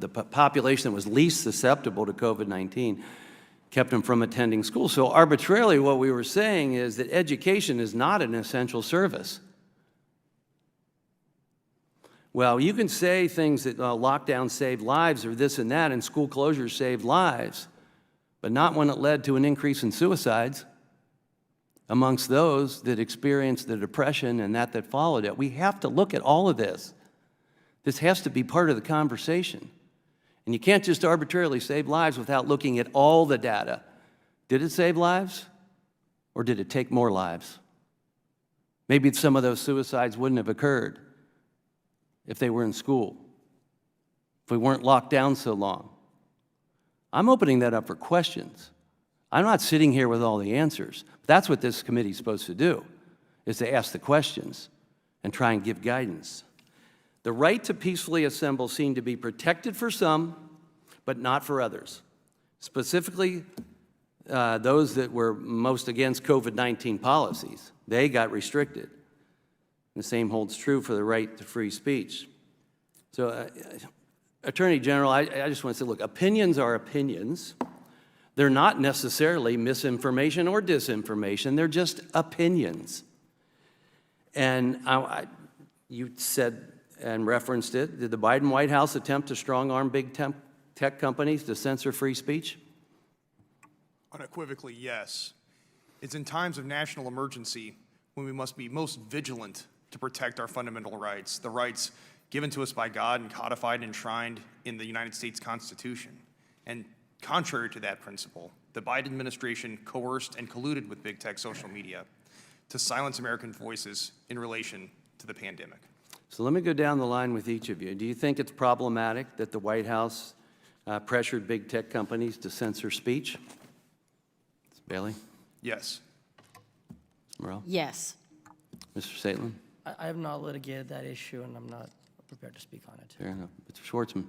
the population that was least susceptible to COVID-19, kept them from attending school. So arbitrarily, what we were saying is that education is not an essential service. Well, you can say things that lockdown saved lives or this and that, and school closures saved lives, but not when it led to an increase in suicides amongst those that experienced the depression and that followed it. We have to look at all of this. This has to be part of the conversation. And you can't just arbitrarily save lives without looking at all the data. Did it save lives, or did it take more lives? Maybe some of those suicides wouldn't have occurred if they were in school, if we weren't locked down so long. I'm opening that up for questions. I'm not sitting here with all the answers. That's what this committee is supposed to do, is to ask the questions and try and give guidance. The right to peacefully assemble seemed to be protected for some, but not for others. Specifically, those that were most against COVID-19 policies, they got restricted. The same holds true for the right to free speech. So, Attorney General, I just want to say, look, opinions are opinions. They're not necessarily misinformation or disinformation. They're just opinions. And you said and referenced it, did the Biden White House attempt to strong-arm big tech companies to censor free speech? Unequivocally, yes. It's in times of national emergency when we must be most vigilant to protect our fundamental rights, the rights given to us by God and codified and enshrined in the United States Constitution. And contrary to that principle, the Biden administration coerced and colluded with big tech social media to silence American voices in relation to the pandemic. So let me go down the line with each of you. Do you think it's problematic that the White House pressured big tech companies to censor speech? Ms. Bailey? Yes. Ms. Morrell? Yes. Mr. Saitlin? I have not litigated that issue, and I'm not prepared to speak on it. Fair enough. Mr. Schwartzman?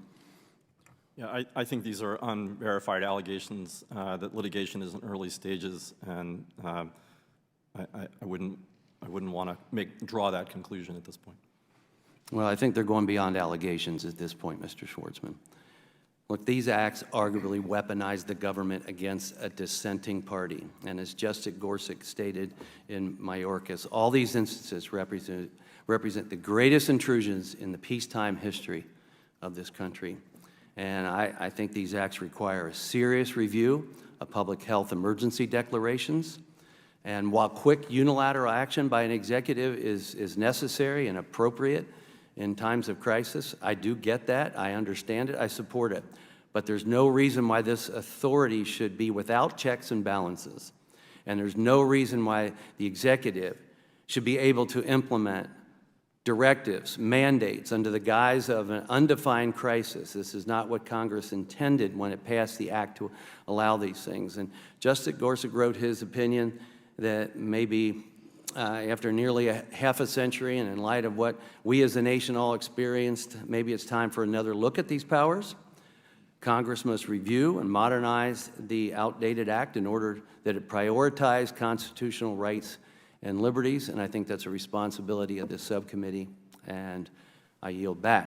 Yeah, I think these are unverified allegations, that litigation is in early stages, and I wouldn't want to draw that conclusion at this point. Well, I think they're going beyond allegations at this point, Mr. Schwartzman. Look, these acts arguably weaponize the government against a dissenting party. And as Justice Gorsuch stated in Mayorkas, all these instances represent the greatest intrusions in the peacetime history of this country. And I think these acts require a serious review of public health emergency declarations. And while quick unilateral action by an executive is necessary and appropriate in times of crisis, I do get that, I understand it, I support it. But there's no reason why this authority should be without checks and balances. And there's no reason why the executive should be able to implement directives, mandates under the guise of an undefined crisis. This is not what Congress intended when it passed the act to allow these things. And Justice Gorsuch wrote his opinion that maybe after nearly half a century and in light of what we as a nation all experienced, maybe it's time for another look at these powers. Congress must review and modernize the outdated act in order that it prioritize constitutional rights and liberties, and I think that's a responsibility of this subcommittee, and I yield back.